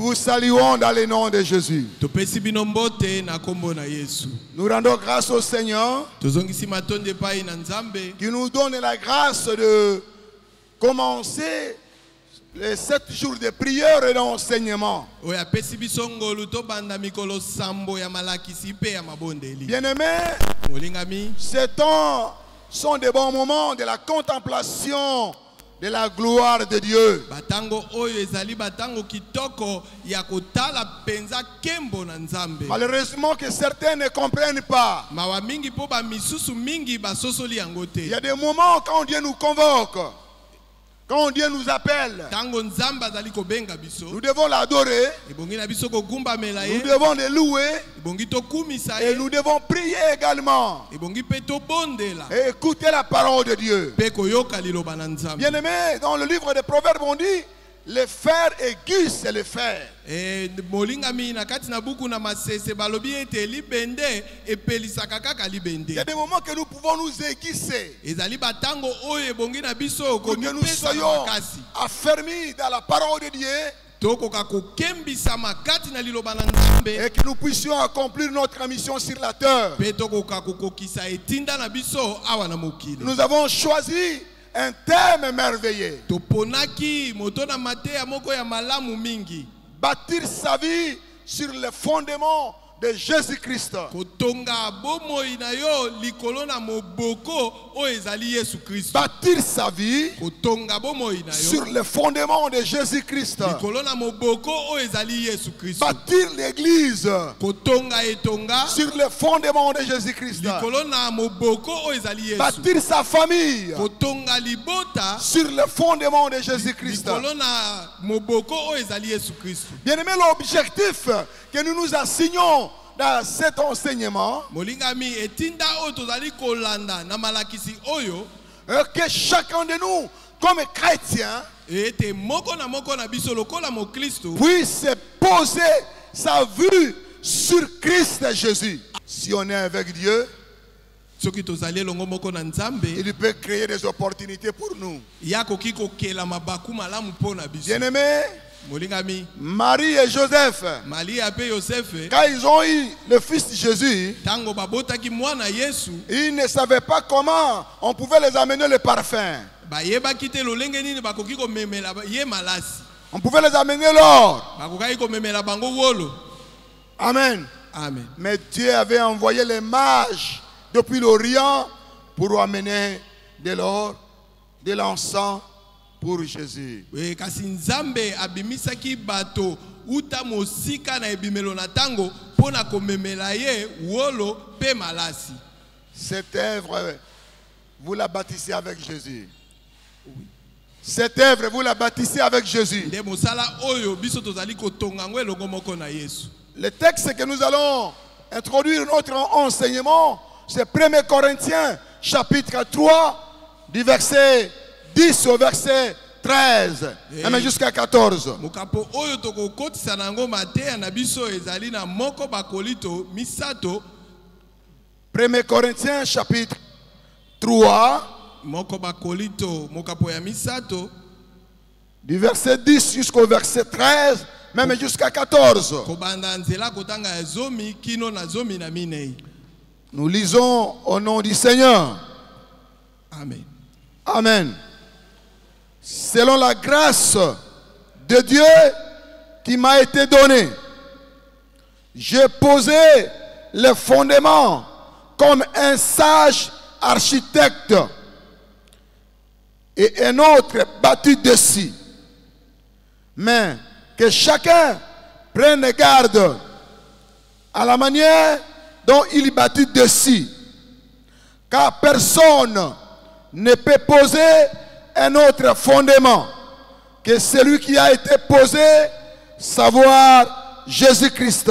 Nous saluons dans le nom de Jésus. Nous rendons grâce au Seigneur qui nous donne la grâce de commencer les 7 jours de prière et d'enseignement. Bien-aimés, ces temps sont des bons moments de la contemplation de la gloire de Dieu. Malheureusement que certains ne comprennent pas. Il y a des moments quand Dieu nous convoque, quand Dieu nous appelle, nous devons l'adorer, nous devons le louer et nous devons prier également et écouter la parole de Dieu. Bien-aimés, dans le livre des Proverbes on dit le fer aigu c'est le fer. Il y a des moments que nous pouvons nous aiguiser pour que nous soyons affermis dans la parole de Dieu et que nous puissions accomplir notre mission sur la terre. Nous avons choisi un thème merveilleux: bâtir sa vie sur le fondement de Jésus-Christ. Bâtir sa vie sur le fondement de Jésus-Christ. Bâtir l'église sur le fondement de Jésus-Christ. Bâtir sa famille sur le fondement de Jésus-Christ. Bien-aimé, l'objectif que nous nous assignons dans cet enseignement, que chacun de nous, comme chrétiens, puisse poser sa vue sur Christ Jésus. Si on est avec Dieu, il peut créer des opportunités pour nous. Bien-aimés, Marie et Joseph, quand ils ont eu le fils de Jésus, ils ne savaient pas comment on pouvait les amener le parfum. On pouvait les amener l'or. Amen. Amen. Mais Dieu avait envoyé les mages depuis l'Orient pour amener de l'or, de l'encens pour Jésus. Cette œuvre, vous la bâtissez avec Jésus. Cette œuvre, vous la bâtissez avec Jésus. Le texte que nous allons introduire notre enseignement, c'est 1 Corinthiens chapitre 3 du verset 10 au verset 13 même jusqu'à 14. 1 Corinthiens chapitre 3 du verset 10 jusqu'au verset 13 même jusqu'à 14. Nous lisons au nom du Seigneur. Amen. Amen. Selon la grâce de Dieu qui m'a été donnée, j'ai posé les fondements comme un sage architecte et un autre bâti dessus. Mais que chacun prenne garde à la manière dont il bâtit dessus, car personne ne peut poser un autre fondement que celui qui a été posé, savoir Jésus-Christ.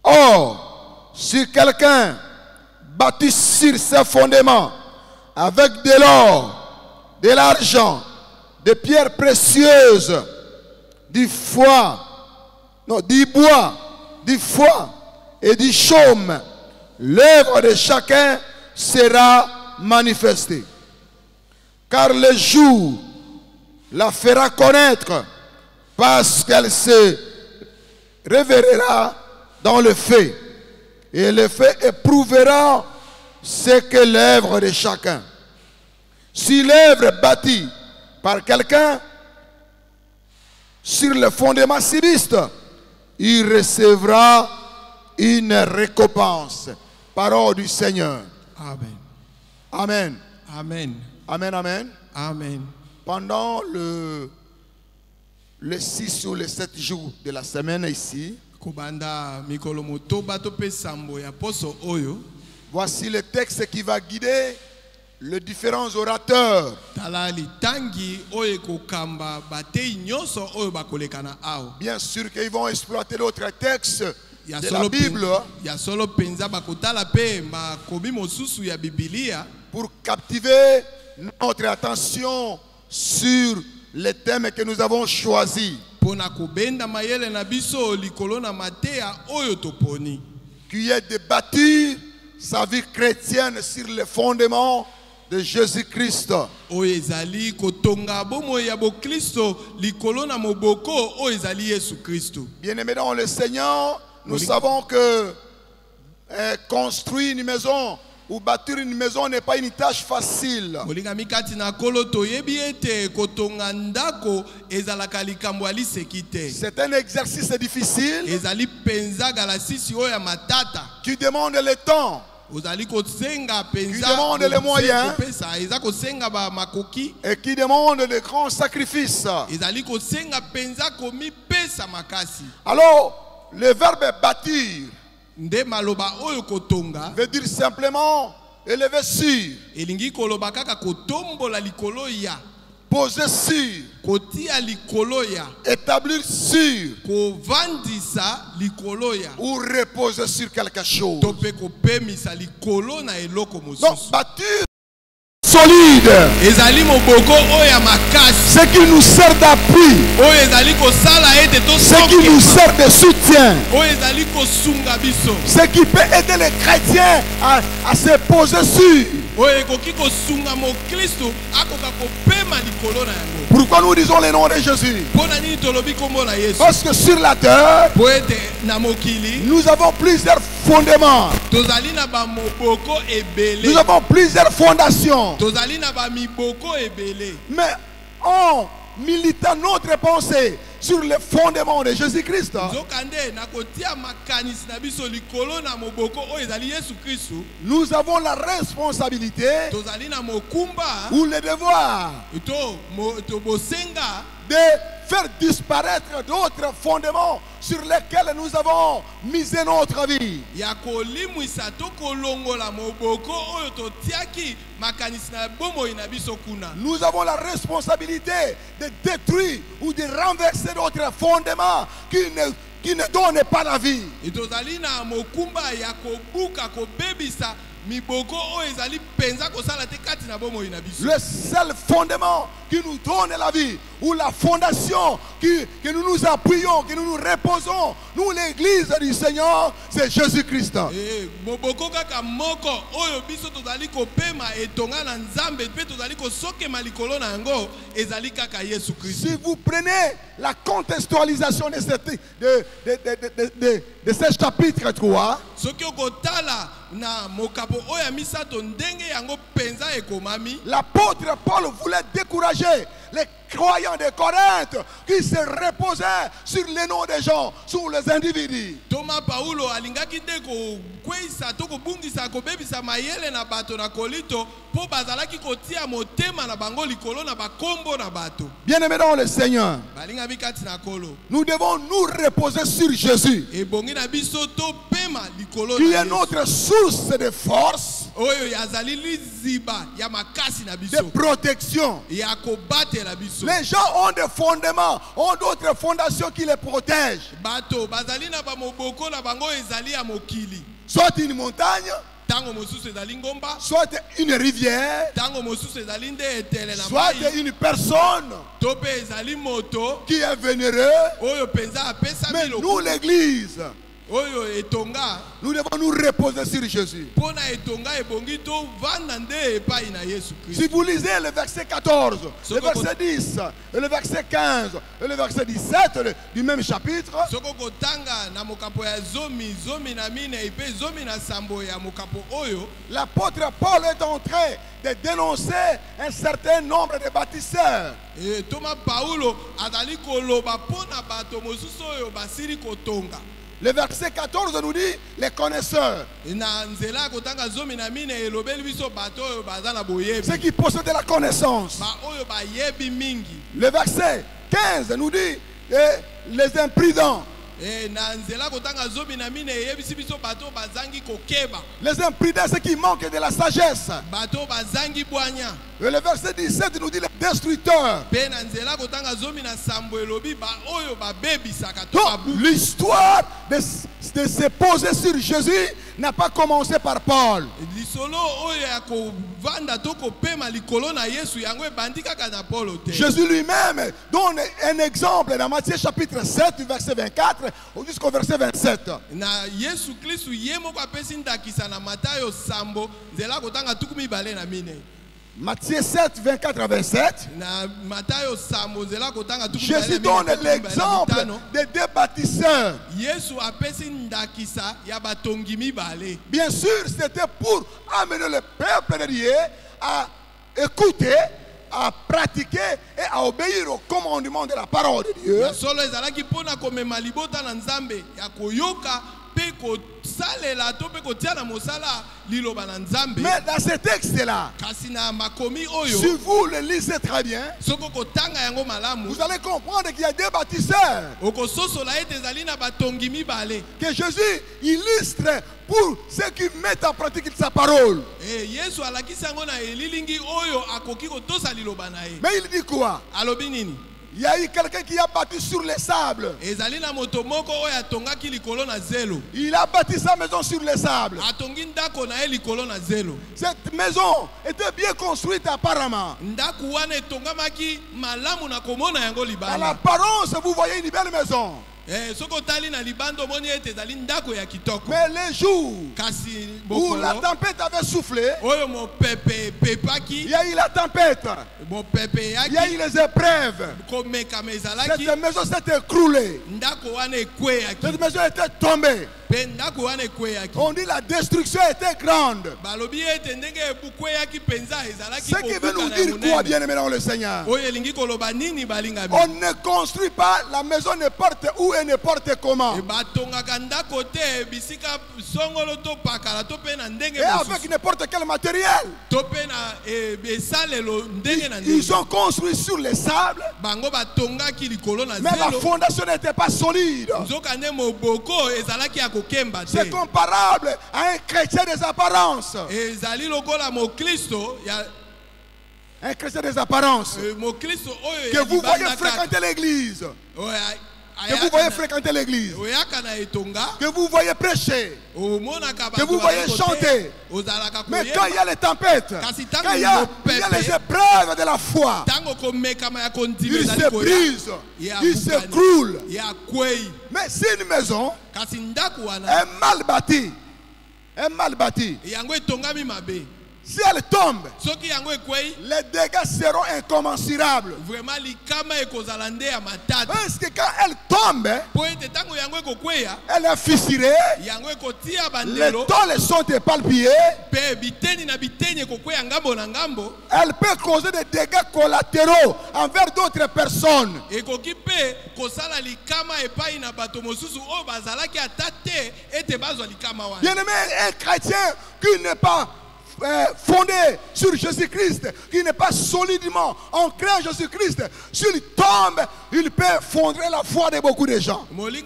Or, si quelqu'un bâtit sur ce fondement avec de l'or, de l'argent, des pierres précieuses, du bois, du foin et du chaume, l'œuvre de chacun sera manifestée. Car le jour la fera connaître, parce qu'elle se révélera dans le fait. Et le fait éprouvera ce que l'œuvre de chacun. Si l'œuvre est bâtie par quelqu'un sur le fondement civiste, il recevra une récompense. Parole du Seigneur. Amen. Amen. Amen. Amen, amen. Amen. Pendant le 6 ou les 7 jours de la semaine ici, voici le texte qui va guider les différents orateurs. Bien sûr qu'ils vont exploiter d'autres textes de la Bible pour captiver notre attention sur les thèmes que nous avons choisis. Qui est de bâtir sa vie chrétienne sur le fondement de Jésus-Christ. Bien-aimés dans le Seigneur, nous savons que construire une maison ou bâtir une maison n'est pas une tâche facile. C'est un exercice difficile qui demande le temps, qui demande les moyens et qui demande de grands sacrifices. Alors, le verbe bâtir veut dire simplement élever sur, poser sur, établir sur, ou reposer sur quelque chose. Donc bâtir solide, ce qui nous sert d'appui, ce qui nous sert de soutien, ce qui peut aider les chrétiens à se poser sur. Pourquoi nous disons le nom de Jésus? Parce que sur la terre, nous avons plusieurs fondements, nous avons plusieurs fondations, mais en militant notre pensée sur le fondement de Jésus-Christ, nous avons la responsabilité ou le devoir de faire disparaître d'autres fondements sur lesquels nous avons misé notre vie. Nous avons la responsabilité de détruire ou de renverser d'autres fondements qui ne donnent pas la vie. Le seul fondement qui nous donne la vie, ou la fondation que nous nous appuyons, que nous nous reposons, nous l'église du Seigneur, c'est Jésus-Christ. Si vous prenez la contextualisation de ce chapitre 3, l'apôtre Paul voulait décourager les croyants de Corinthe qui se reposaient sur les noms des gens, sur les individus. Bien-aimés dans le Seigneur, nous devons nous reposer sur Jésus, qui est notre source de force, de protection. Les gens ont des fondements, ont d'autres fondations qui les protègent. Soit une montagne, soit une rivière, soit une personne qui est vénérée. Mais nous, l'église, Nous devons nous reposer sur Jésus. Si vous lisez le verset 14, le verset 10, et le verset 15, et le verset 17 du même chapitre, l'apôtre Paul est en train de dénoncer un certain nombre de bâtisseurs. Le verset 14 nous dit les connaisseurs. Ceux qui possèdent la connaissance. Le verset 15 nous dit les imprudents. Les imprudents, ceux qui manquent de la sagesse. Et le verset 17 nous dit les destructeurs. Donc, l'histoire de se poser sur Jésus n'a pas commencé par Paul. Jésus lui-même donne un exemple dans Matthieu chapitre 7, verset 24 jusqu'au verset 27. Matthieu 7, 24 à 27. Jésus donne l'exemple des deux bâtisseurs. Bien sûr, c'était pour amener le peuple de Dieu à écouter, à pratiquer et à obéir au commandement de la parole de Dieu. Mais dans ce texte-là, si vous le lisez très bien, vous allez comprendre qu'il y a deux bâtisseurs que Jésus illustre pour ceux qui mettent en pratique sa parole. Mais il dit quoi? Il y a eu quelqu'un qui a bâti sur les sables. Il a bâti sa maison sur les sables. Cette maison était bien construite apparemment. À l'apparence, vous voyez une belle maison. Mais les jours où la tempête avait soufflé, il y a eu la tempête, il y a eu les épreuves. Cette maison s'est écroulée. Cette maison était tombée. On dit la destruction était grande. Ce qui veut nous dire quoi, bien-aimé dans le Seigneur? On ne construit pas la maison n'importe où et n'importe comment. Et avec n'importe quel matériel. Ils ont construit sur les sables. Mais la fondation n'était pas solide. C'est comparable à un chrétien des apparences. Un chrétien des apparences. Que vous voyez fréquenter l'église. Que vous voyez fréquenter l'église. Que vous voyez prêcher. Que vous voyez chanter. Mais quand il y a les tempêtes, quand il y a les épreuves de la foi, il se brise, il s'écroule. Mais si une maison est mal bâtie, si elle tombe, les dégâts seront incommensurables. Parce que quand elle tombe, elle est fissurée, les tôles sont éparpillées, elle peut causer des dégâts collatéraux envers d'autres personnes. Bien-aimé, un chrétien qui n'est pas fondé sur Jésus-Christ, qui n'est pas solidement ancré en Jésus-Christ, s'il tombe, il peut fondre la foi de beaucoup de gens. Une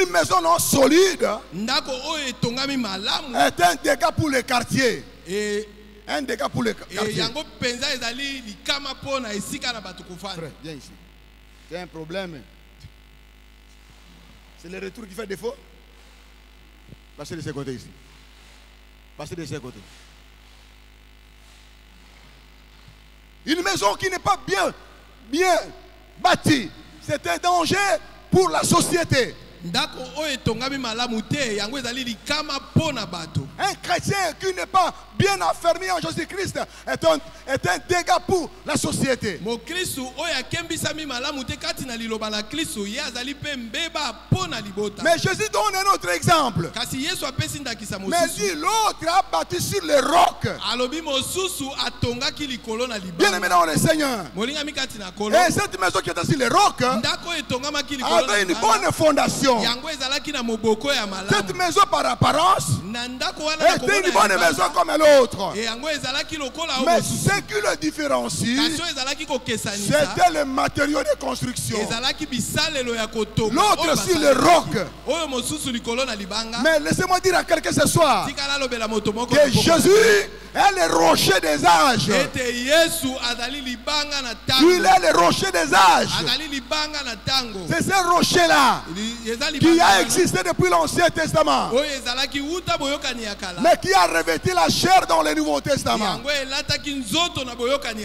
maison non solide est un dégât pour le quartier. Un dégât pour le quartier. Frère, viens ici. Il y a un problème. C'est le retour qui fait défaut. Passez de ce côté ici. Passez de ce côté. Une maison qui n'est pas bien bâtie, c'est un danger pour la société. Un chrétien qui n'est pas bien affermi en Jésus-Christ est un dégât pour la société. Mais Jésus donne un autre exemple. Mais dit l'autre a bâti sur le roc. Bien aimé dans le Seigneur. Et cette maison qui est sur le roc avait une bonne fondation. Cette maison par apparence était une bonne maison comme l'autre. Mais ce qui le différencie, c'était le matériau de construction. L'autre sur le roc. Mais laissez-moi dire à quelqu'un ce soir que Jésus est le rocher des âges. Il est le rocher des âges. C'est ce rocher-là qui a existé depuis l'Ancien Testament, mais qui a revêtu la chair dans le Nouveau Testament.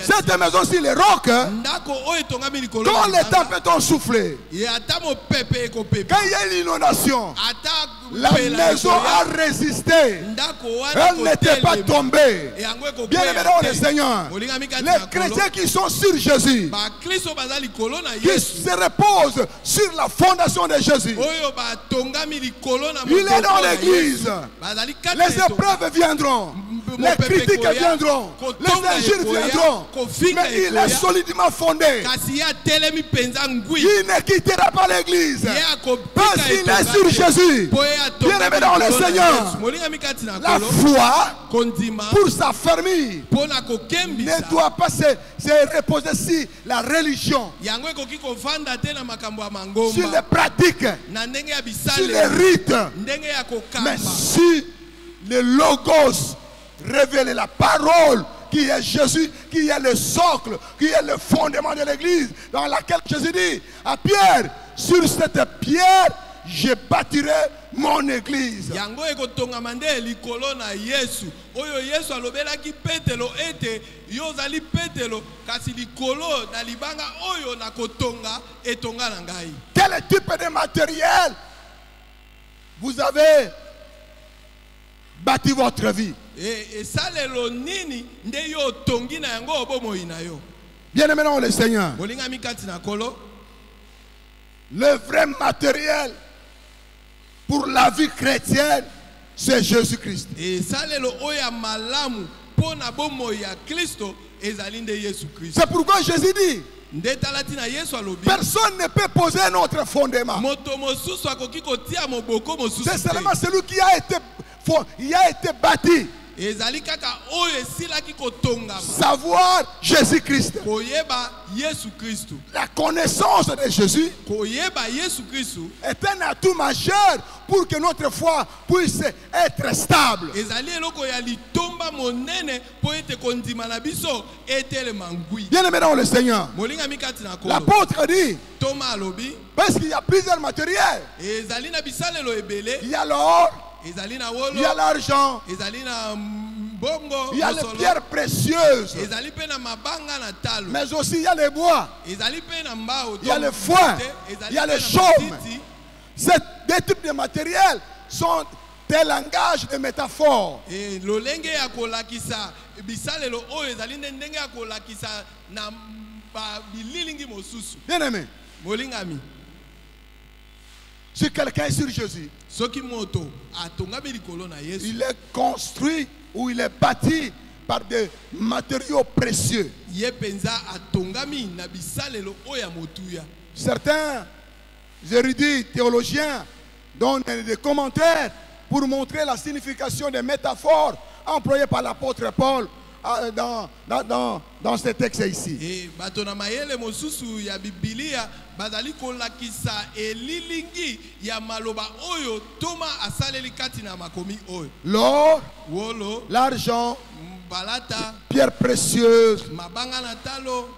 Cette maison sur les rocs, quand les tempêtes ont soufflé, quand il y a une inondation, la maison a résisté. Elle n'était pas tombée. Bien aimé dans le Seigneur, les chrétiens qui sont sur Jésus, qui se reposent sur la fondation de Jésus, il est dans l'église. Les épreuves viendront, les critiques viendront, les injures viendront, mais il est solidement fondé. Il ne quittera pas l'église parce qu'il est sur Jésus. Bien aimé dans le Seigneur, la foi pour s'affermir ne doit pas se reposer sur la religion, sur les pratiques, sur les rites, mais sur le logos révélé, la parole qui est Jésus, qui est le socle, qui est le fondement de l'église, dans laquelle Jésus dit à Pierre, sur cette pierre je bâtirai mon église. Quel type de matériel vous avez bâti votre vie? Bien aimé dans le Seigneur, le vrai matériel pour la vie chrétienne, c'est Jésus-Christ. C'est pourquoi Jésus dit, personne ne peut poser un autre fondement. C'est seulement celui qui a été bâti. Savoir Jésus-Christ. La connaissance de Jésus est un atout majeur pour que notre foi puisse être stable. Bien aimé dans le Seigneur, l'apôtre dit, parce qu'il y a plusieurs matériels. Il y a l'or, il y a l'argent, il y a les pierres précieuses, mais aussi il y a les bois, il y a le foin, il y a le chaume. Ces deux types de matériel sont des langages de métaphores. Bien aimé, si quelqu'un est sur Jésus, il est construit ou il est bâti par des matériaux précieux. Certains érudits théologiens donnent des commentaires pour montrer la signification des métaphores employées par l'apôtre Paul dans ce texte ici. L'or, l'argent, pierres précieuses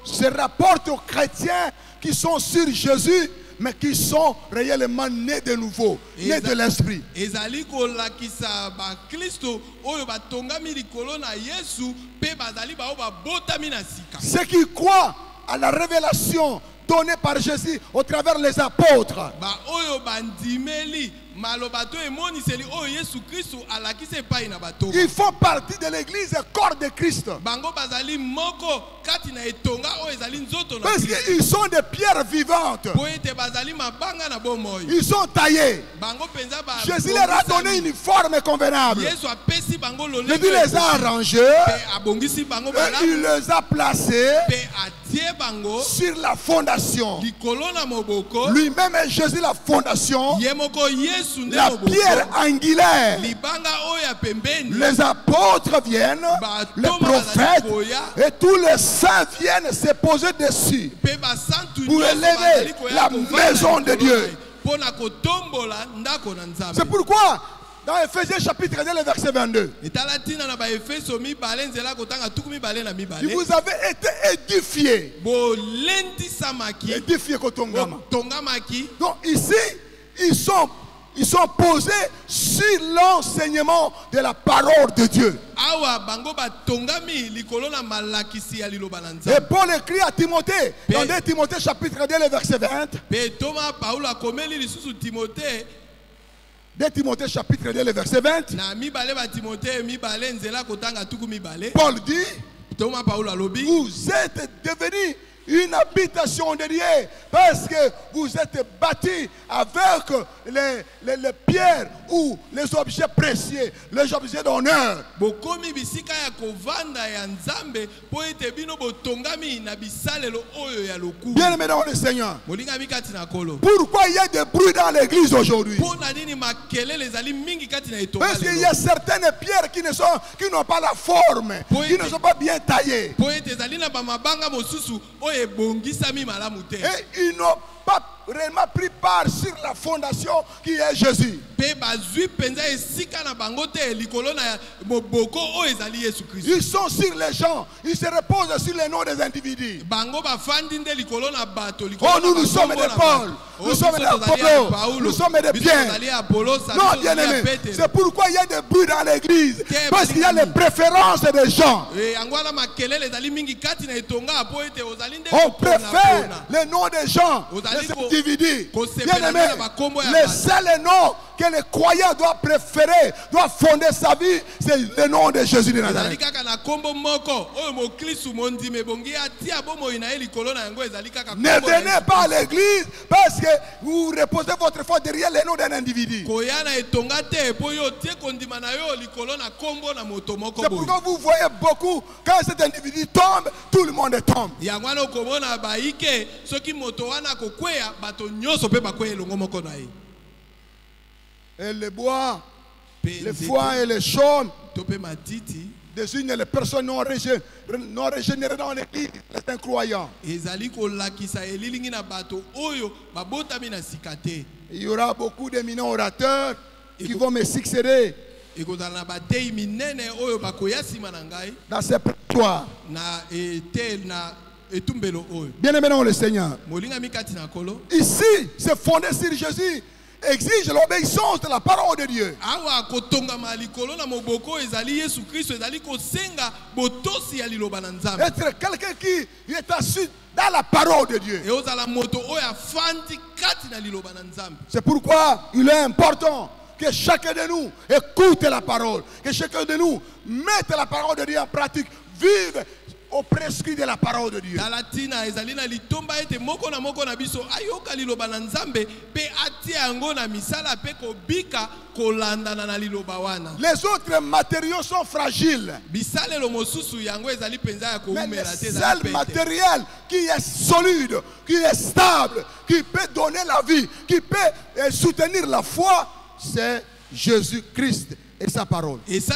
se rapportent aux chrétiens qui sont sur Jésus mais qui sont réellement nés de nouveau, nés de l'esprit. Ceux qui croient à la révélation donnée par Jésus au travers les apôtres. Ils font partie de l'église corps de Christ. Parce qu'ils sont des pierres vivantes. Ils sont taillés. Jésus leur a donné une forme convenable. Jésus les a arrangés. Et il les a placés sur la fondation. Lui-même est Jésus la fondation. La pierre angulaire. Les apôtres viennent, les prophètes et tous les saints viennent se poser dessus pour élever la maison de Dieu. C'est pourquoi dans Ephésiens chapitre 2, le verset 22, vous avez été édifiés. Édifiés Kotongama. Donc ici, ils sont posés sur l'enseignement de la parole de Dieu. Et Paul écrit à Timothée, dans 2 Timothée chapitre 2, le verset 20. 2 Timothée chapitre 2, le verset 20. Paul dit, vous êtes devenus une habitation de Dieu parce que vous êtes bâtis avec les pierres ou les objets précieux, les objets d'honneur. Bien aimé dans le Seigneur, pourquoi il y a des bruits dans l'église aujourd'hui? Parce qu'il y a certaines pierres qui n'ont pas la forme, qui ne sont pas bien taillées. Et ils n'ont pas réellement pris part sur la fondation qui est Jésus. Ils sont sur les gens, ils se reposent sur les noms des individus. Oh, nous sommes des Paul, nous sommes des Apollo, nous sommes des Pierre. Non, bien aimé, c'est pourquoi il y a des bruits dans l'église. Parce qu'il y a les préférences des gens. On préfère les noms des gens, des individus. Bien aimé, les seuls noms que les croyants doivent préférer, doivent fonder sa vie, c'est le nom de Jésus de Nazareth. Ne venez pas à l'église parce que vous reposez votre foi derrière le nom d'un individu. C'est pourquoi vous voyez beaucoup, quand cet individu tombe, tout le monde tombe. Et le bois, les foins et les chaumes désignent les personnes non régénérées dans l'église, les incroyants. Il y aura beaucoup d'éminents orateurs qui vont me succéder dans ces prétoires. Bien aimé dans le Seigneur, ici, c'est fondé sur Jésus, exige l'obéissance de la parole de Dieu. Être quelqu'un qui est assis dans la parole de Dieu. C'est pourquoi il est important que chacun de nous écoute la parole, que chacun de nous mette la parole de Dieu en pratique, vive au prescrit de la parole de Dieu. Les autres matériaux sont fragiles. Mais le seul matériel qui est solide, qui est stable, qui peut donner la vie, qui peut soutenir la foi, c'est Jésus-Christ et sa parole. Jésus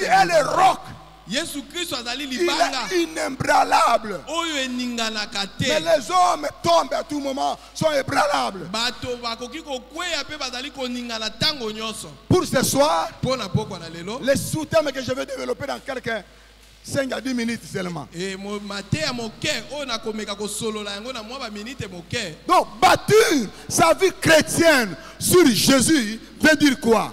est le roc. Il est inébranlable. Mais les hommes tombent à tout moment, sont ébranlables. Pour ce soir, les sous-thèmes que je vais développer dans quelques 5 à 10 minutes seulement. Donc, bâtir sa vie chrétienne sur Jésus veut dire quoi?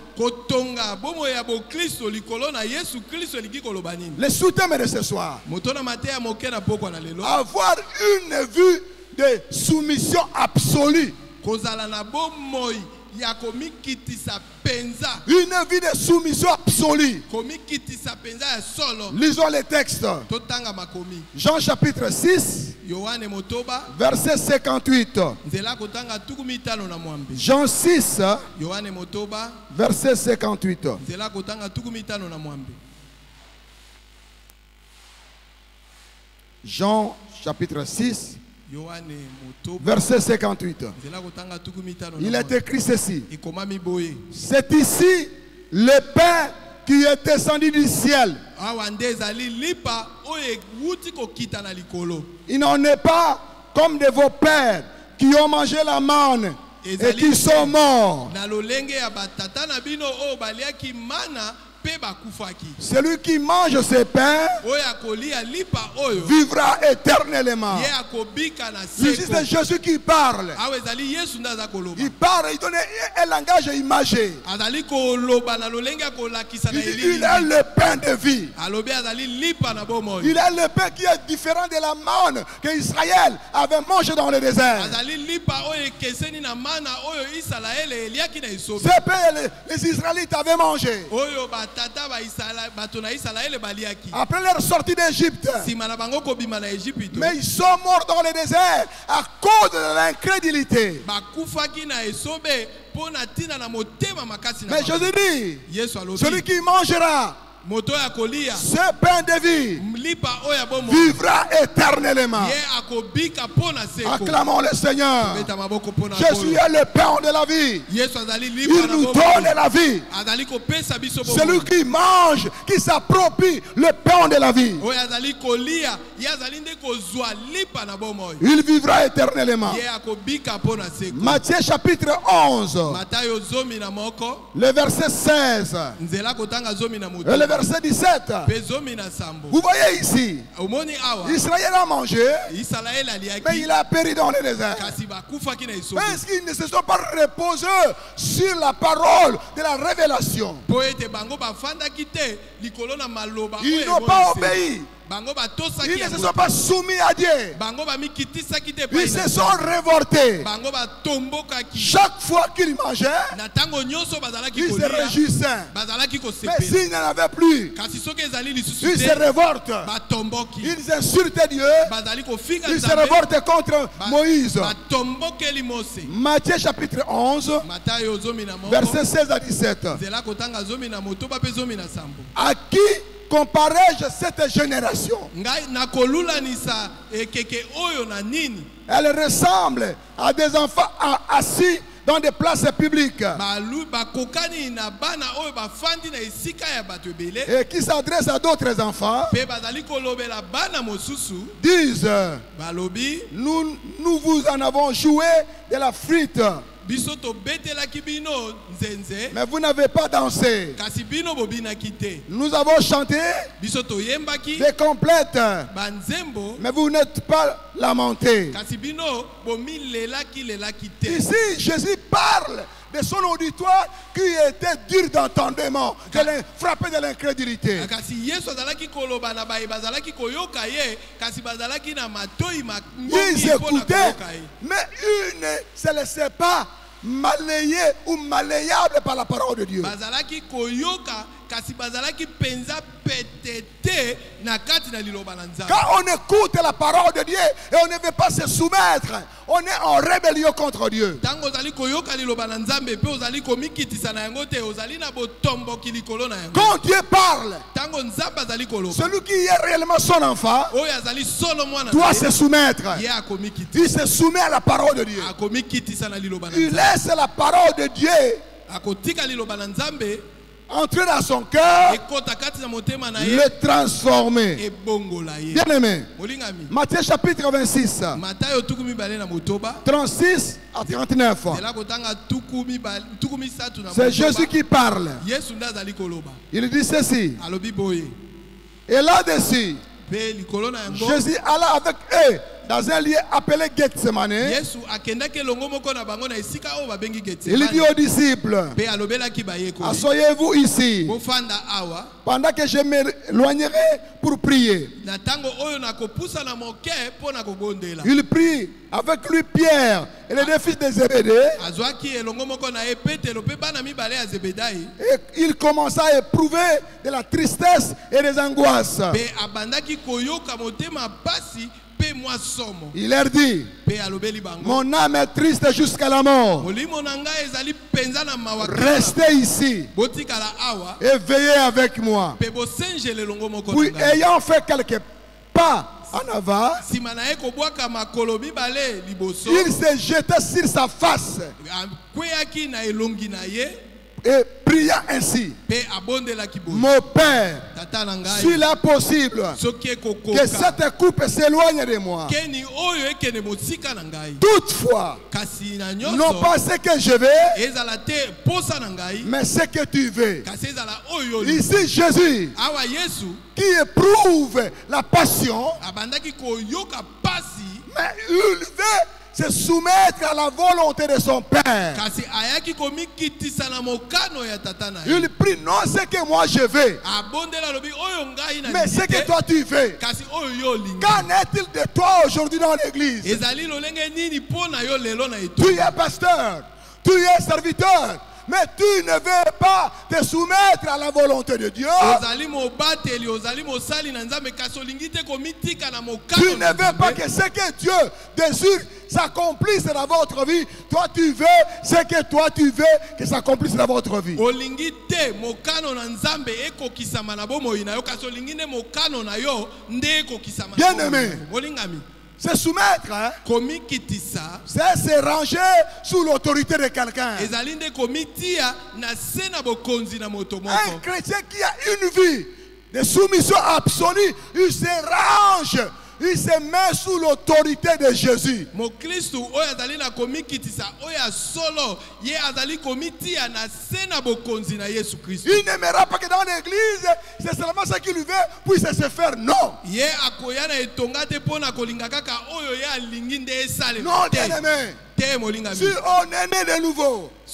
Le sous-thème de ce soir: avoir une vue de soumission absolue. Une vie de soumission absolue. Lisons les textes. Jean chapitre 6, verset 58. Jean 6, verset 58. Jean chapitre 6, verset 58. Il est écrit ceci: c'est ici le pain qui est descendu du ciel. Il n'en est pas comme de vos pères qui ont mangé la manne et qui sont morts. Celui qui mange ce pain vivra éternellement. C'est Jésus qui parle. Il parle, il donne un langage imagé. Il est le pain de vie. Il est le pain qui est différent de la manne que Israël avait mangé dans le désert. Ce pain, les Israélites avaient mangé après leur sortie d'Égypte. Mais ils sont morts dans le désert à cause de l'incrédulité. Mais Jésus dit: celui qui mangera ce pain de vie vivra éternellement. Acclamons le Seigneur. Jésus est le pain de la vie. Il nous donne la vie. Celui qui mange, qui s'approprie le pain de la vie, il vivra éternellement. Matthieu chapitre 11, le verset 16 et le verset 17. Vous voyez ici, Israël a mangé, mais il a péri dans le désert. Est-ce qu'ils ne se sont pas reposés sur la parole de la révélation? Ils n'ont pas obéi. Ils ne se sont pas soumis à Dieu. Ils se sont révoltés. Chaque fois qu'ils mangeaient, ils se réjouissaient. Mais s'ils n'en avaient plus, ils se révoltent. Ils insultent Dieu. Ils se révoltent contre Moïse. Matthieu chapitre 11, verset 16 à 17. À qui comparais-je cette génération? Elle ressemble à des enfants assis dans des places publiques et qui s'adressent à d'autres enfants, disent: nous vous en avons joué de la flûte, mais vous n'avez pas dansé. Nous avons chanté des complètes, mais vous n'êtes pas lamenté. Ici, Jésus parle de son auditoire qui était dur d'entendement, frappé de l'incrédulité. Ils écoutaient, mais ils ne se laissaient pas malayer ou malléable par la parole de Dieu. Quand on écoute la parole de Dieu et on ne veut pas se soumettre, on est en rébellion contre Dieu. Quand Dieu parle, celui qui est réellement son enfant doit se soumettre. Il se soumet à la parole de Dieu. Il laisse la parole de Dieu entrer dans son cœur, le transformer. Bien aimé, Matthieu chapitre 26, 36 à 39. C'est Jésus qui parle. Il dit ceci: Et là-dessus, Jésus alla avec eux dans un lieu appelé Gethsemane. Il dit aux disciples, asseyez-vous ici pendant que je m'éloignerai pour prier. Il prie avec lui Pierre et les deux fils de Zébédée. Et il commença à éprouver de la tristesse et des angoisses. Il leur dit, mon âme est triste jusqu'à la mort. Restez ici et veillez avec moi. Puis ayant fait quelques pas en avant, il s'est jeté sur sa face et pria ainsi, mon Père, s'il est possible que cette coupe s'éloigne de moi. Toutefois, non pas ce que je veux, mais ce que tu veux. Ici Jésus, qui éprouve la passion, mais il veut se soumettre à la volonté de son Père. Il prie non ce que moi je veux, mais ce que toi tu veux. Qu'en est-il de toi aujourd'hui dans l'église? Tu es pasteur, tu es serviteur, mais tu ne veux pas te soumettre à la volonté de Dieu. Tu ne veux pas que ce que Dieu désire s'accomplisse dans votre vie. Toi tu veux ce que toi tu veux que s'accomplisse dans votre vie. Bien aimé, se soumettre, hein, c'est se ranger sous l'autorité de quelqu'un. Un chrétien qui a une vie de soumission absolue, il se range, il se met sous l'autorité de Jésus. Il n'aimera pas que dans l'église, c'est seulement ce qu'il veut, puisse se faire. Non. Non, bien-aimé. Si on est né de nouveau, et que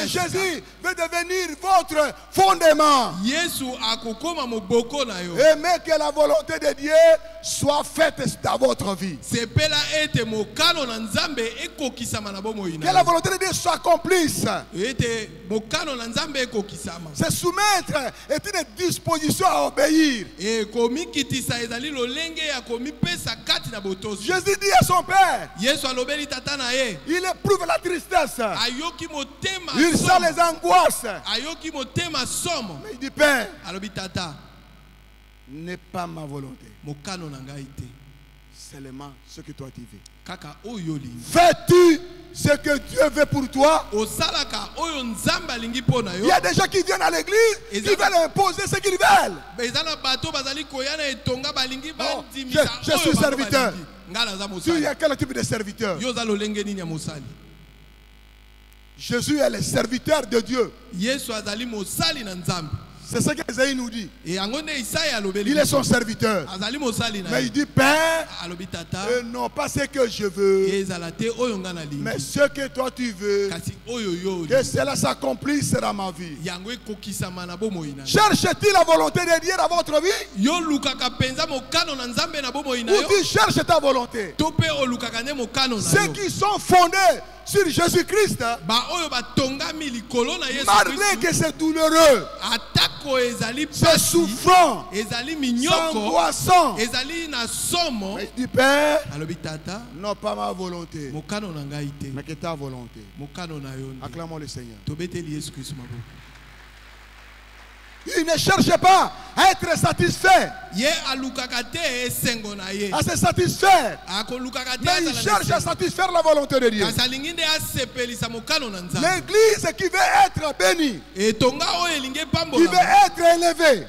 Jésus veut devenir votre fondement, aimez que la volonté de Dieu soit faite dans votre vie. Que la volonté de Dieu s'accomplisse. Se soumettre est une disposition à obéir. Jésus dit à son Père, il éprouve la tristesse, il sent les angoisses, mais il dit, Père, n'est pas ma volonté, seulement ce que toi tu veux. Fais-tu ce que Dieu veut pour toi? Il y a des gens qui viennent à l'église, qui veulent imposer ce qu'ils veulent. Oh, je suis serviteur. Tu es quel type de serviteur? Jésus est le serviteur de Dieu. C'est ce qu'Ésaïe nous dit. Il est son serviteur. Mais il dit, Père, non pas ce que je veux, mais ce que toi tu veux, que cela s'accomplisse dans ma vie. Cherche-t-il la volonté de Dieu dans votre vie? Ou tu cherches ta volonté? Ceux qui sont fondés sur Jésus-Christ, malgré que c'est douloureux, c'est souffrant, c'est angoissant, mais il dit, Père, non pas ma volonté, mais que ta volonté. Acclamons le Seigneur. Il ne cherche pas à être satisfait, à se satisfaire, mais il cherche à satisfaire la volonté de Dieu. L'église qui veut être bénie, qui veut être élevée,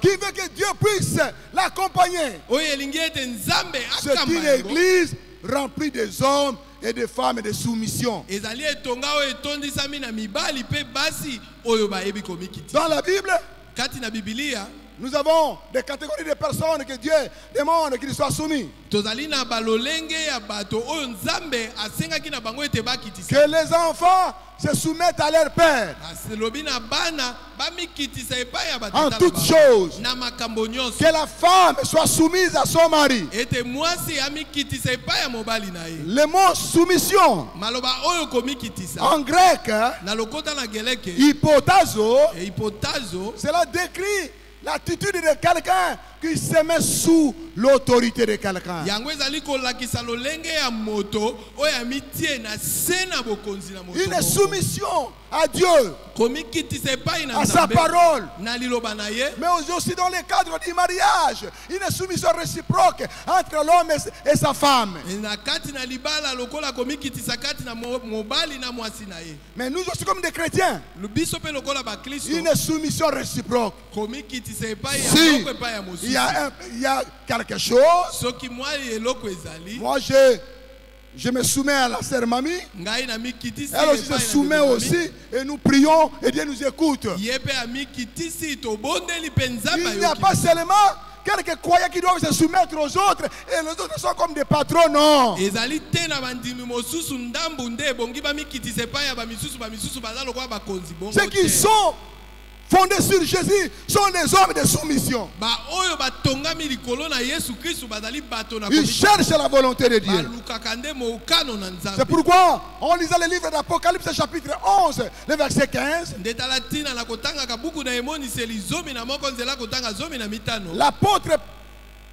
qui veut que Dieu puisse l'accompagner, c'est une église remplie des hommes et des femmes de soumission. Dans la Bible, nous avons des catégories de personnes que Dieu demande qu'ils soient soumis. Que les enfants se soumettent à leur père en toutes choses. Que la femme soit soumise à son mari. Le mot soumission en grec, hypotazo, cela décrit l'attitude de quelqu'un qui se met sous l'autorité de quelqu'un. Une soumission à Dieu, à sa parole, mais aussi dans le cadre du mariage, une soumission réciproque entre l'homme et sa femme. Mais nous aussi comme des chrétiens, une soumission réciproque. Si il y a quelque chose, moi je me soumets à la sœur Mamie, elle aussi se soumet aussi, et nous prions et Dieu nous écoute. Il n'y a pas seulement quelques croyants qui doivent se soumettre aux autres et les autres sont comme des patrons, non. Ceux qui sont fondés sur Jésus sont des hommes de soumission. Ils cherchent la volonté de Dieu. C'est pourquoi on lisait le livre d'Apocalypse chapitre 11, le verset 15. L'apôtre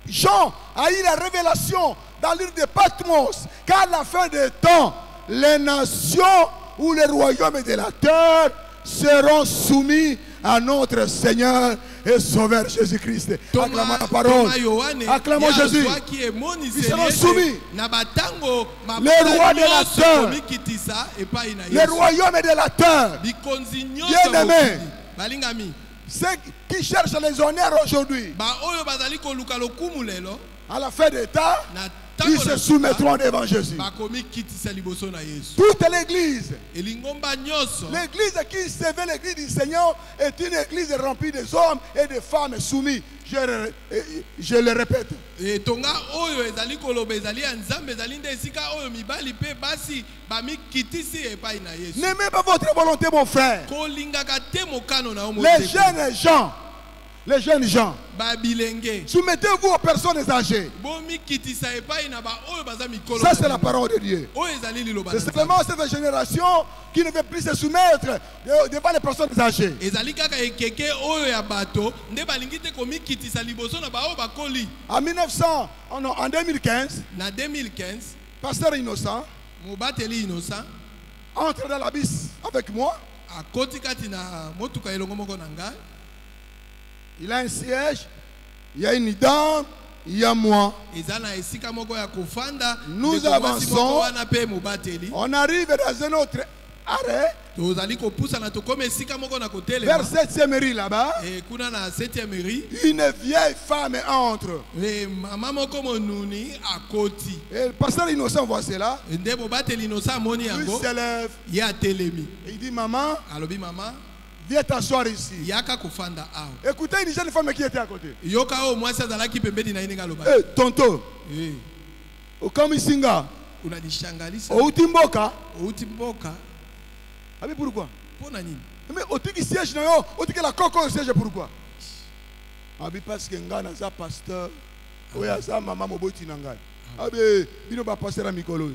Jean a eu la révélation dans l'île de Patmos qu'à la fin des temps, les nations ou les royaumes de la terre seront soumis à notre Seigneur et Sauveur Jésus-Christ. Acclamons la parole. Acclamons Jésus. Ils seront soumis. Les rois de la terre. Les royaumes de la terre. Bien-aimés, ceux qui cherchent les honneurs aujourd'hui, à la fin des temps, ils se soumettront devant Jésus. Toute l'église qui se veut l'église du Seigneur est une église remplie des hommes et des femmes soumis. Je le répète. N'aimez pas votre volonté, mon frère. Les jeunes gens, soumettez-vous aux personnes âgées. Ça, c'est la parole de Dieu. C'est simplement cette génération qui ne veut plus se soumettre devant les personnes âgées. En 2015, Pasteur Innocent entre dans la bus avec moi. Il a un siège, il y a une dame, il y a moi. Nous avançons, on arrive dans un autre arrêt, vers 7e mairie là-bas. Une vieille femme entre. Et le pasteur Innocent voit cela. Il se lève. Il dit maman, viens t'asseoir ici. Écoutez une jeune femme qui était à côté. Tonto. Comme Isinga. Outimboka. Mais pourquoi? Mais au siège, la coco au siège, pourquoi? Parce que Ngana est pasteur. Oui, ça maman moboti nangai. Il ne va pas passer à Mikolo.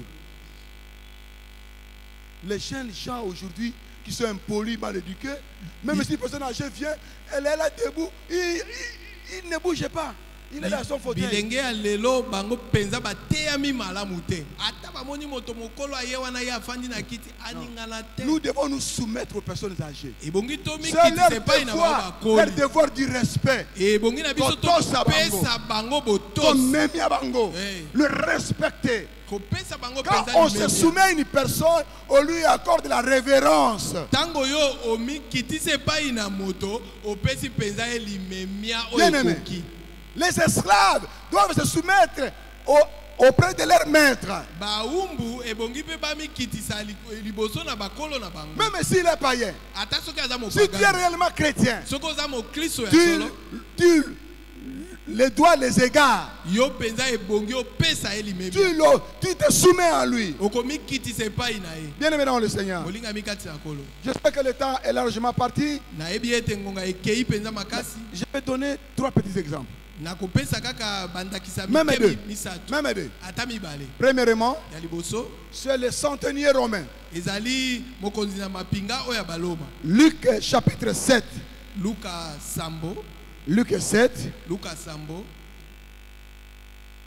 Les jeunes gens aujourd'hui qui sont impolis, mal éduqués, même si une personne âgée vient, elle est là debout, il ne bouge pas. Il est dans son fauteuil. Nous devons nous soumettre aux personnes âgées. C'est leur devoir du respect. Le respecter. Quand on se soumet à une personne, on lui accorde la révérence. Bien-aimé, les esclaves doivent se soumettre auprès de leur maître. Même s'il est païen, si tu es réellement chrétien, tu les doigts les égards. Tu te soumets à lui. Bien aimé dans le Seigneur, j'espère que le temps est largement parti. Je vais donner 3 petits exemples. Même deux. Premièrement, c'est le centenier romain. Luc chapitre 7. Luc 7.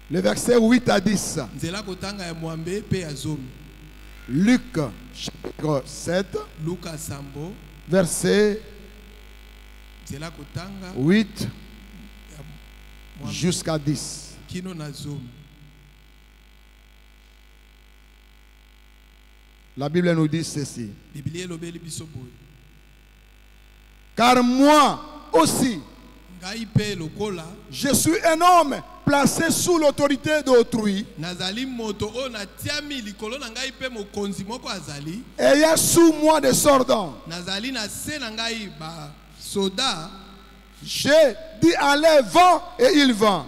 Le verset 8 à 10. Luc chapitre 7. Verset 8 jusqu'à 10. La Bible nous dit ceci. Car moi aussi, je suis un homme placé sous l'autorité d'autrui, ayant sous moi des soldats. J'ai dit allez, vent, et il vent.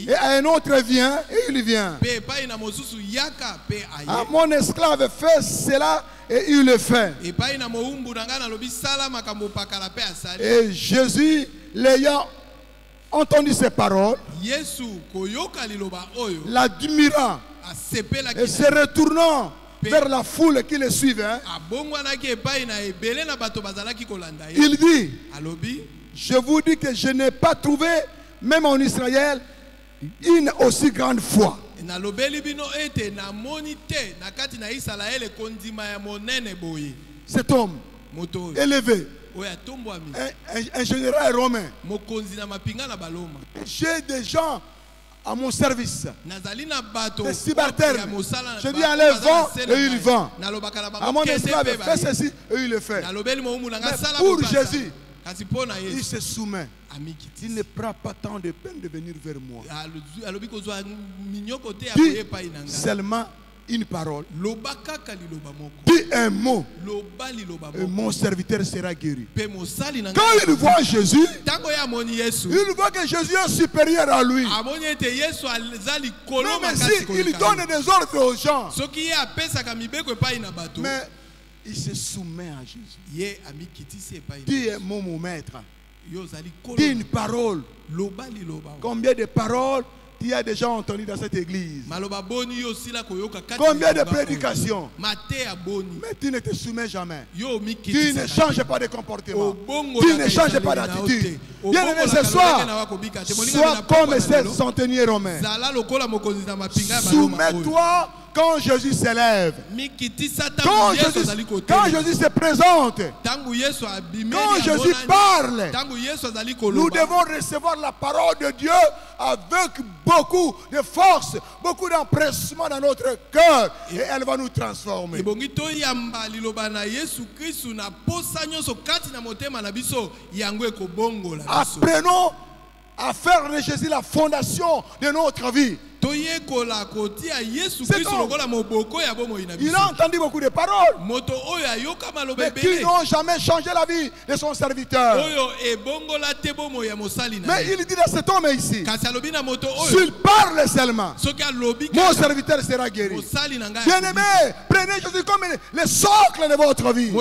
Et à un autre vient, et il vient. À mon esclave fait cela, et il le fait. Et Jésus, l'ayant entendu ces paroles, l'admirant, et se retournant vers la foule qui le suivait, il dit, je vous dis que je n'ai pas trouvé, même en Israël, une aussi grande foi. Cet homme élevé, un général romain, j'ai des gens à mon service, des subalternes. Je dis allez, vent, et il vend. À mon esclave, fais ceci, et il le fait. Mais pour Jésus, il se soumet. Il ne prend pas tant de peine de venir vers moi. Dis seulement une parole. Dis un mot. Et mon serviteur sera guéri. Quand il voit Jésus, il voit que Jésus est supérieur à lui. Même s'il donne des ordres aux gens, mais il se soumet à Jésus. Dis un mot, mon maître. Dis une parole. Combien de paroles tu as déjà entendu dans cette église? Combien de prédications? Mais tu ne te soumets jamais. Tu ne changes pas de comportement. Tu ne changes pas d'attitude. Bien aimé, ce soir, sois comme ces centeniers romains. Soumets-toi quand Jésus s'élève. Quand Jésus se présente. Quand Jésus parle. Nous devons recevoir la parole de Dieu avec beaucoup de force, beaucoup d'empressement dans notre cœur, et elle va nous transformer. Apprenons à faire de Jésus la fondation de notre vie. Il a entendu beaucoup de paroles, mais qui n'ont jamais changé la vie de son serviteur. Mais il dit à cet homme ici, s'il parle seulement, mon serviteur sera guéri. Bien aimé, prenez Jésus comme le socle de votre vie.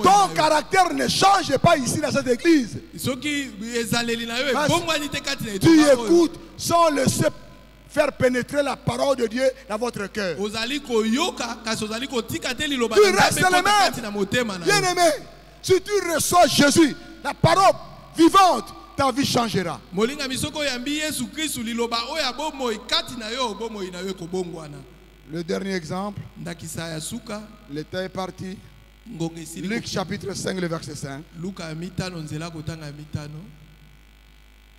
Ton caractère ne change pas ici dans cette église. Tu écoutes sans laisser faire pénétrer la parole de Dieu dans votre cœur. Tu restes le même. Bien aimé, si tu reçois Jésus, la parole vivante, ta vie changera. Le dernier exemple, le temps est parti. Luc chapitre 5, le verset 5.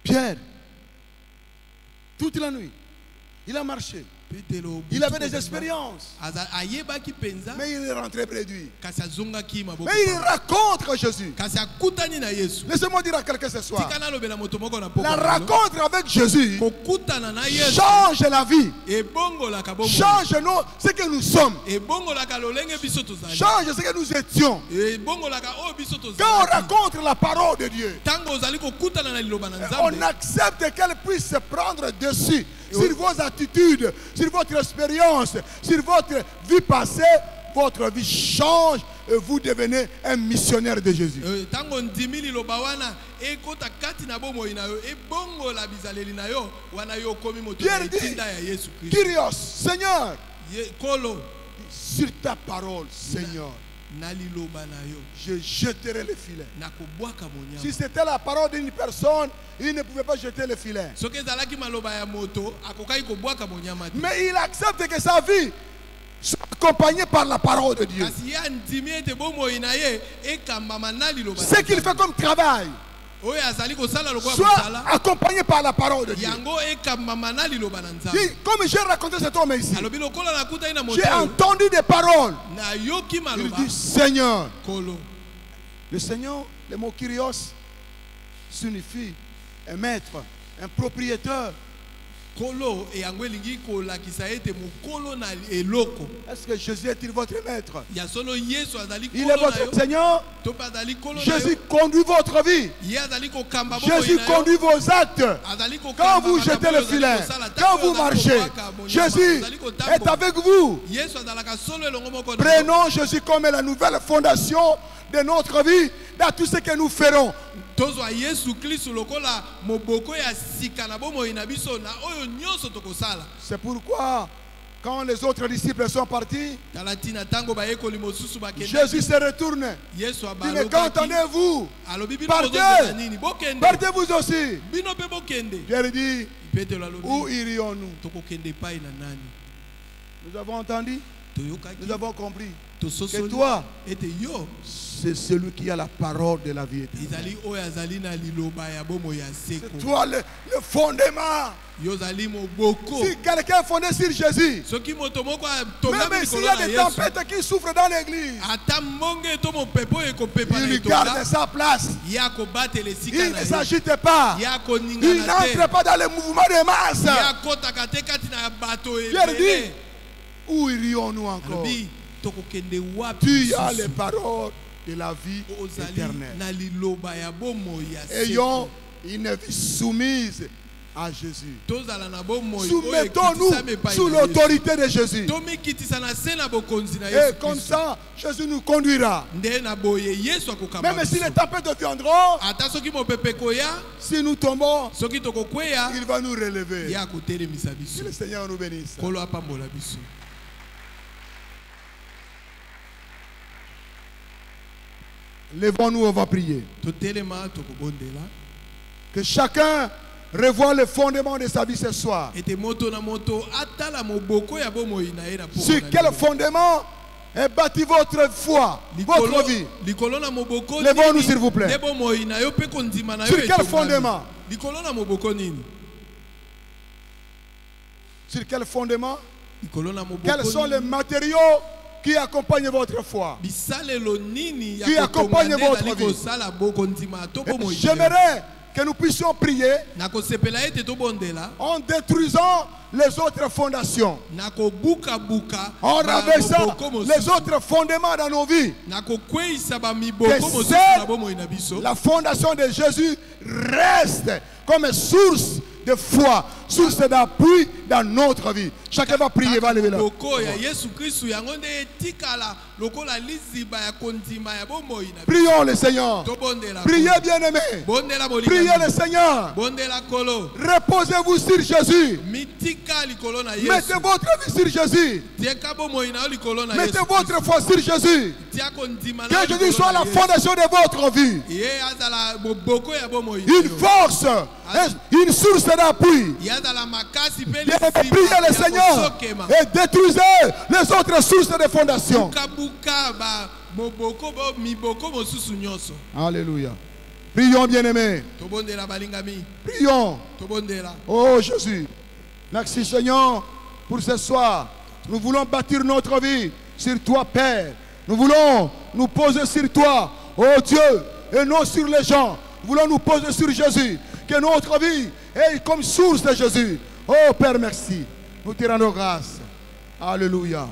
Pierre, toute la nuit, il a marché. Il avait des expériences. Mais il est rentré près de lui. Mais il rencontre Jésus. Laissez-moi dire à quelqu'un ce soir. La rencontre avec Jésus change la vie. Change ce que nous sommes. Change ce que nous étions. Quand on rencontre la parole de Dieu, on accepte qu'elle puisse se prendre dessus. Sur vos attitudes, sur votre expérience, sur votre vie passée, votre vie change et vous devenez un missionnaire de Jésus. Pierre dit, Kyrios, Seigneur, sur ta parole, Seigneur, je jeterai le filet. Si c'était la parole d'une personne, il ne pouvait pas jeter le filet. Mais il accepte que sa vie soit accompagnée par la parole de Dieu. Ce qu'il fait comme travail soit accompagné par la parole de Dieu. Comme j'ai raconté cet homme ici, j'ai entendu des paroles. Il dit Seigneur. Le Seigneur, le mot Kyrios signifie un maître, un propriétaire. Est-ce que Jésus est-il votre maître? Il est votre Seigneur. Jésus conduit votre vie. Jésus conduit vos actes. Quand vous jetez le filet, quand vous marchez, Jésus est avec vous. Prenons Jésus comme la nouvelle fondation de notre vie dans tout ce que nous ferons. C'est pourquoi quand les autres disciples sont partis, Jésus se retourne. Il dit, mais qu'entendez-vous? Partez. Partez vous aussi. Pierre dit, où irions-nous? Nous avons entendu, nous avons compris que toi, c'est celui qui a la parole de la vie éternelle. C'est toi le fondement. Si quelqu'un est fondé sur Jésus, même s'il y a des tempêtes qui souffrent dans l'église, il garde sa place. Il ne s'agite pas. Il n'entre pas dans le mouvement des masses. Pierre dit, où irions-nous encore? Tu as les paroles de la vie éternelle. Ayons une vie soumise à Jésus. Soumettons-nous sous l'autorité de Jésus. Et comme ça, Jésus nous conduira. Même si les tempêtes viendront, si nous tombons, il va nous relever. Que le Seigneur nous bénisse. Levons-nous, on va prier. Que chacun revoie le fondement de sa vie ce soir. Sur quel fondement est bâti votre foi, votre vie? Levons-nous s'il vous plaît. Sur quel fondement? Sur quel fondement? Quels sont les matériaux qui accompagne votre foi, qui accompagne votre vie? J'aimerais que nous puissions prier en détruisant les autres fondations, en rabaissant les autres fondements dans nos vies. La fondation de Jésus reste comme source de foi, source d'appui dans notre vie. Chacun va prier, va lever la main. Prions le Seigneur. Priez bien-aimés. Priez le Seigneur. Reposez-vous sur Jésus. Mettez votre vie sur Jésus. Mettez votre foi sur Jésus. Que Jésus soit la fondation de votre vie. Une force, une source d'appui. Priez le Seigneur et détruisez les autres sources de fondation. Alléluia. Prions, bien-aimés. Prions. Oh Jésus. Merci Seigneur pour ce soir. Nous voulons bâtir notre vie sur toi, Père. Nous voulons nous poser sur toi, oh Dieu, et non sur les gens. Nous voulons nous poser sur Jésus. Que notre vie est comme source de Jésus. Oh Père, merci. Nous te rendons grâce. Alléluia.